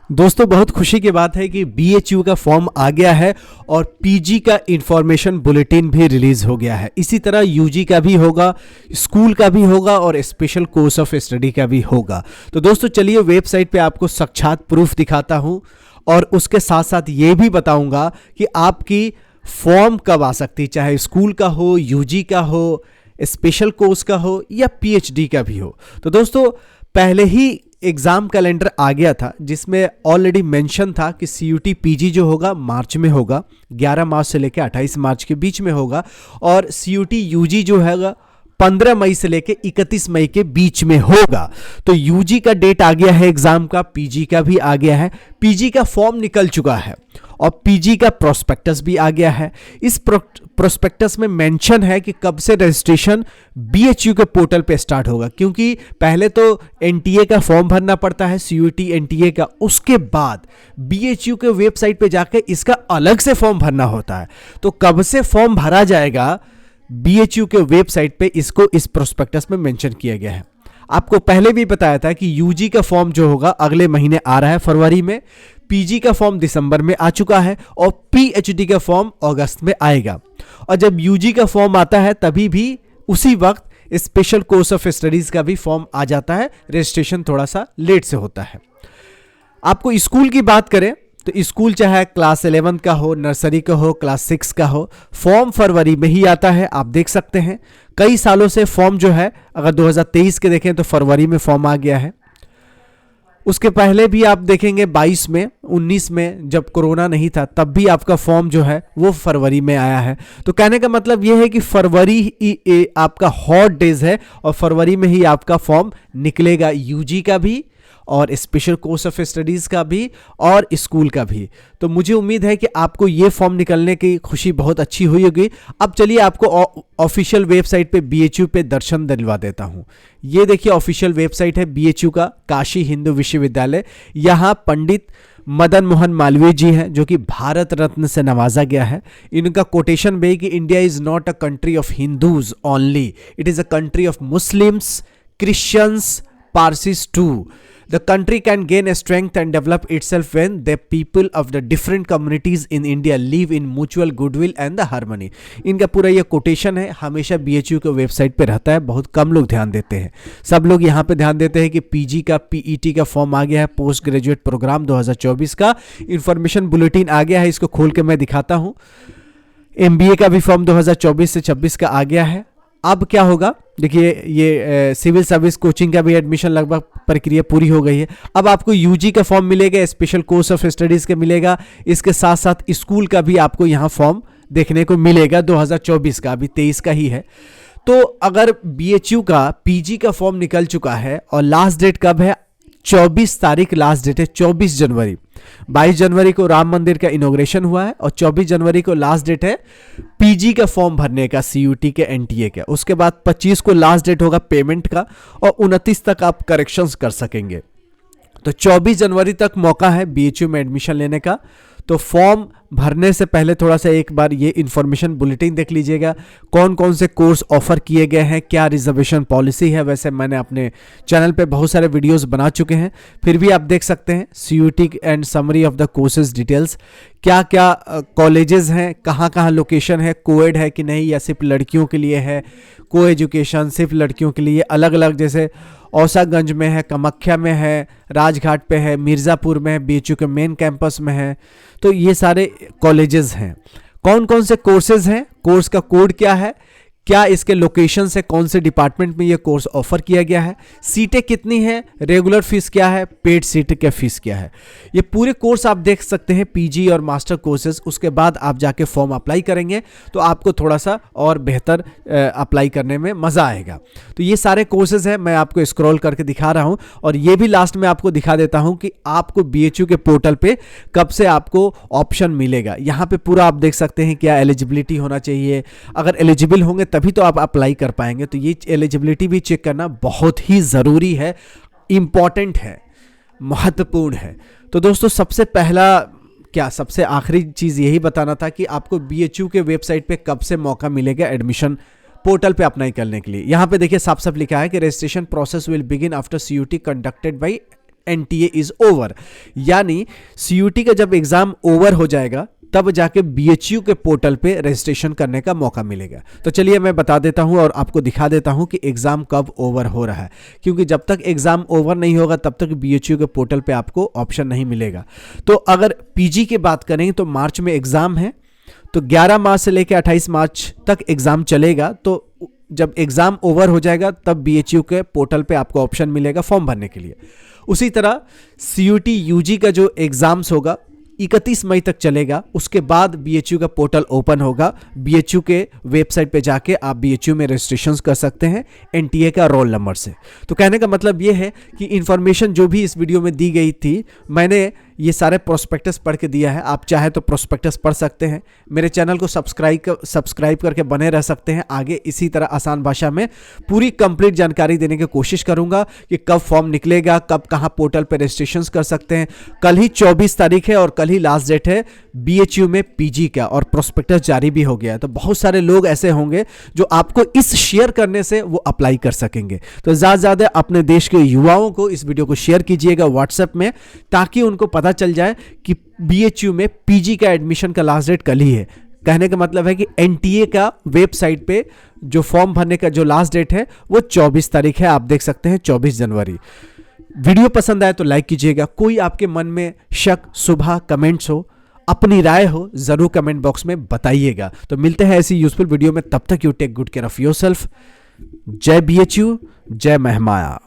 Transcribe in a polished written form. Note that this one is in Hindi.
दोस्तों बहुत खुशी की बात है कि बीएचयू का फॉर्म आ गया है और पीजी का इंफॉर्मेशन बुलेटिन भी रिलीज हो गया है। इसी तरह यूजी का भी होगा, स्कूल का भी होगा और स्पेशल कोर्स ऑफ स्टडी का भी होगा। तो दोस्तों चलिए वेबसाइट पे आपको साक्षात प्रूफ दिखाता हूं और उसके साथ साथ ये भी बताऊंगा कि आपकी फॉर्म कब आ सकती, चाहे स्कूल का हो, यूजी का हो, स्पेशल कोर्स का हो या पीएचडी का भी हो। तो दोस्तों पहले ही एग्ज़ाम कैलेंडर आ गया था जिसमें ऑलरेडी मेंशन था कि सीयूटी पीजी जो होगा मार्च में होगा, 11 मार्च से लेकर 28 मार्च के बीच में होगा, और सीयूटी यूजी जो हैगा 15 मई से लेकर 31 मई के बीच में होगा। तो यूजी का डेट आ गया है एग्जाम का, पीजी का भी आ गया है। पीजी का फॉर्म निकल चुका है और पीजी का प्रोस्पेक्टस भी आ गया है। इस प्रोस्पेक्टस में मेंशन है कि कब से रजिस्ट्रेशन बीएचयू के पोर्टल पे स्टार्ट होगा, क्योंकि पहले तो एनटीए का फॉर्म भरना पड़ता है, सीयूटी एनटीए का, उसके बाद बीएचयू के वेबसाइट पे जाकर इसका अलग से फॉर्म भरना होता है। तो कब से फॉर्म भरा जाएगा बीएचयू के वेबसाइट पे, इसको इस प्रोस्पेक्टस में मेंशन किया गया है। आपको पहले भी बताया था कि यूजी का फॉर्म जो होगा अगले महीने आ रहा है फरवरी में, पीजी का फॉर्म दिसंबर में आ चुका है और पीएचडी का फॉर्म अगस्त में आएगा। और जब यूजी का फॉर्म आता है तभी भी उसी वक्त स्पेशल कोर्स ऑफ स्टडीज का भी फॉर्म आ जाता है। रजिस्ट्रेशन थोड़ा सा लेट से होता है। आपको स्कूल की बात करें तो स्कूल चाहे क्लास 11 का हो, नर्सरी का हो, क्लास 6 का हो, फॉर्म फरवरी में ही आता है। आप देख सकते हैं कई सालों से फॉर्म जो है, अगर 2023 के देखें तो फरवरी में फॉर्म आ गया है। उसके पहले भी आप देखेंगे 22 में, 19 में जब कोरोना नहीं था तब भी आपका फॉर्म जो है वो फरवरी में आया है। तो कहने का मतलब ये है कि फरवरी ही आपका हॉट डेज है और फरवरी में ही आपका फॉर्म निकलेगा, यूजी का भी और स्पेशल कोर्स ऑफ स्टडीज़ का भी और स्कूल का भी। तो मुझे उम्मीद है कि आपको ये फॉर्म निकलने की खुशी बहुत अच्छी हुई होगी। अब चलिए आपको ऑफिशियल वेबसाइट पे बीएचयू पे दर्शन दिलवा देता हूँ। ये देखिए ऑफिशियल वेबसाइट है बीएचयू का, काशी हिंदू विश्वविद्यालय। यहाँ पंडित मदन मोहन मालवीय जी हैं जो कि भारत रत्न से नवाजा गया है। इनका कोटेशन भी है कि India is not a country of Hindus only, it is a country of Muslims, Christians, Parsis too. The country can gain a strength and develop itself when the people of the different communities in India live in mutual goodwill and the harmony. इनका पूरा ये कोटेशन है, हमेशा बीएचयू के वेबसाइट पे रहता है, बहुत कम लोग ध्यान देते हैं। सब लोग यहाँ पे ध्यान देते हैं कि पीजी का, पीईटी का फॉर्म आ गया है, पोस्ट ग्रेजुएट प्रोग्राम 2024 का इंफॉर्मेशन बुलेटिन आ गया है। इसको खोल के मैं दिखाता हूँ। एमबीए का भी फॉर्म 2024 से 26 का आ गया है। अब क्या होगा, देखिए ये सिविल सर्विस कोचिंग का भी एडमिशन लगभग प्रक्रिया पूरी हो गई है। अब आपको यूजी का फॉर्म मिलेगा, स्पेशल कोर्स ऑफ स्टडीज़ का मिलेगा, इसके साथ साथ स्कूल का भी आपको यहाँ फॉर्म देखने को मिलेगा 2024 का, अभी 23 का ही है। तो अगर बीएचयू का पीजी का फॉर्म निकल चुका है और लास्ट डेट कब है, 24 तारीख लास्ट डेट है, 24 जनवरी। 22 जनवरी को राम मंदिर का इनॉग्रेशन हुआ है और 24 जनवरी को लास्ट डेट है पीजी का फॉर्म भरने का, सीयूटी के, एनटीए का। उसके बाद 25 को लास्ट डेट होगा पेमेंट का और 29 तक आप करेक्शंस कर सकेंगे। तो 24 जनवरी तक मौका है बीएचयू में एडमिशन लेने का। तो फॉर्म भरने से पहले थोड़ा सा एक बार ये इन्फॉर्मेशन बुलेटिन देख लीजिएगा, कौन कौन से कोर्स ऑफर किए गए हैं, क्या रिजर्वेशन पॉलिसी है। वैसे मैंने अपने चैनल पे बहुत सारे वीडियोस बना चुके हैं, फिर भी आप देख सकते हैं। CUT and summary of the courses details, क्या क्या कॉलेजेस हैं, कहाँ कहाँ लोकेशन है, कोएड है कि नहीं या सिर्फ लड़कियों के लिए है, को एजुकेशन सिर्फ लड़कियों के लिए, अलग अलग, जैसे औसागंज में है, कामाख्या में है, राजघाट पे है, मिर्ज़ापुर में है, बीएचयू के मेन कैंपस में है। तो ये सारे कॉलेजेस हैं। कौन कौन से कोर्सेज हैं, कोर्स का कोड क्या है, क्या इसके लोकेशन से, कौन से डिपार्टमेंट में ये कोर्स ऑफर किया गया है, सीटें कितनी हैं, रेगुलर फीस क्या है, पेड सीट का फीस क्या है, ये पूरे कोर्स आप देख सकते हैं, पीजी और मास्टर कोर्सेज। उसके बाद आप जाके फॉर्म अप्लाई करेंगे तो आपको थोड़ा सा और बेहतर अप्लाई करने में मज़ा आएगा। तो ये सारे कोर्सेज हैं, मैं आपको स्क्रॉल करके दिखा रहा हूँ और ये भी लास्ट में आपको दिखा देता हूँ कि आपको बीएचयू के पोर्टल पे कब से आपको ऑप्शन मिलेगा। यहाँ पे पूरा आप देख सकते हैं क्या एलिजिबिलिटी होना चाहिए, अगर एलिजिबल होंगे तभी तो आप अप्लाई कर पाएंगे। तो ये एलिजिबिलिटी भी चेक करना बहुत ही ज़रूरी है, इम्पॉर्टेंट है, महत्वपूर्ण है। तो दोस्तों सबसे पहला क्या, सबसे आखिरी चीज़ यही बताना था कि आपको बीएचयू के वेबसाइट पे कब से मौका मिलेगा एडमिशन पोर्टल पे अप्लाई करने के लिए। यहाँ पे देखिए साफ साफ लिखा है कि registration process will begin after CUT conducted by NTA is over. यानी CUT का जब एग्जाम ओवर हो जाएगा तब जाके BHU के पोर्टल पे रजिस्ट्रेशन करने का मौका मिलेगा। तो चलिए मैं बता देता हूं और आपको दिखा देता हूं कि एग्जाम कब ओवर हो रहा है, क्योंकि जब तक एग्जाम ओवर नहीं होगा तब तक BHU के पोर्टल पे आपको ऑप्शन नहीं मिलेगा। तो अगर PG की बात करें तो मार्च में एग्जाम है, तो 11 मार्च से लेकर 28 मार्च तक एग्जाम चलेगा। तो जब एग्जाम ओवर हो जाएगा तब BHU के पोर्टल पे आपको ऑप्शन मिलेगा फॉर्म भरने के लिए। उसी तरह CUT UG का जो एग्जाम्स होगा 31 मई तक चलेगा। उसके बाद BHU का पोर्टल ओपन होगा। BHU के वेबसाइट पे जाके आप BHU में रजिस्ट्रेशन कर सकते हैं NTA का रोल नंबर से। तो कहने का मतलब ये है कि इंफॉर्मेशन जो भी इस वीडियो में दी गई थी, मैंने ये सारे प्रोस्पेक्टस पढ़ के दिया है। आप चाहे तो प्रोस्पेक्टस पढ़ सकते हैं। मेरे चैनल को सब्सक्राइब करके बने रह सकते हैं। आगे इसी तरह आसान भाषा में पूरी कंप्लीट जानकारी देने की कोशिश करूंगा कि कब फॉर्म निकलेगा, कब कहां पोर्टल पर रजिस्ट्रेशन कर सकते हैं। कल ही 24 तारीख है और कल ही लास्ट डेट है BHU में PG का, और प्रोस्पेक्टस जारी भी हो गया है। तो बहुत सारे लोग ऐसे होंगे जो आपको इस शेयर करने से वो अप्लाई कर सकेंगे। तो ज़्यादा से ज़्यादा अपने देश के युवाओं को इस वीडियो को शेयर कीजिएगा व्हाट्सएप में, ताकि उनको पता चल जाए कि BHU में PG का एडमिशन का लास्ट डेट कल ही है। कहने का मतलब है कि NTA का वेबसाइट पे जो फॉर्म भरने का जो लास्ट डेट है वो 24 तारीख है। आप देख सकते हैं 24 जनवरी। वीडियो पसंद आए तो लाइक कीजिएगा। कोई आपके मन में शक, शुबह, कमेंट्स हो, अपनी राय हो, जरूर कमेंट बॉक्स में बताइएगा। तो मिलते हैं ऐसी यूजफुल वीडियो में, तब तक you take good care of yourself. जय BHU, जय महमाया।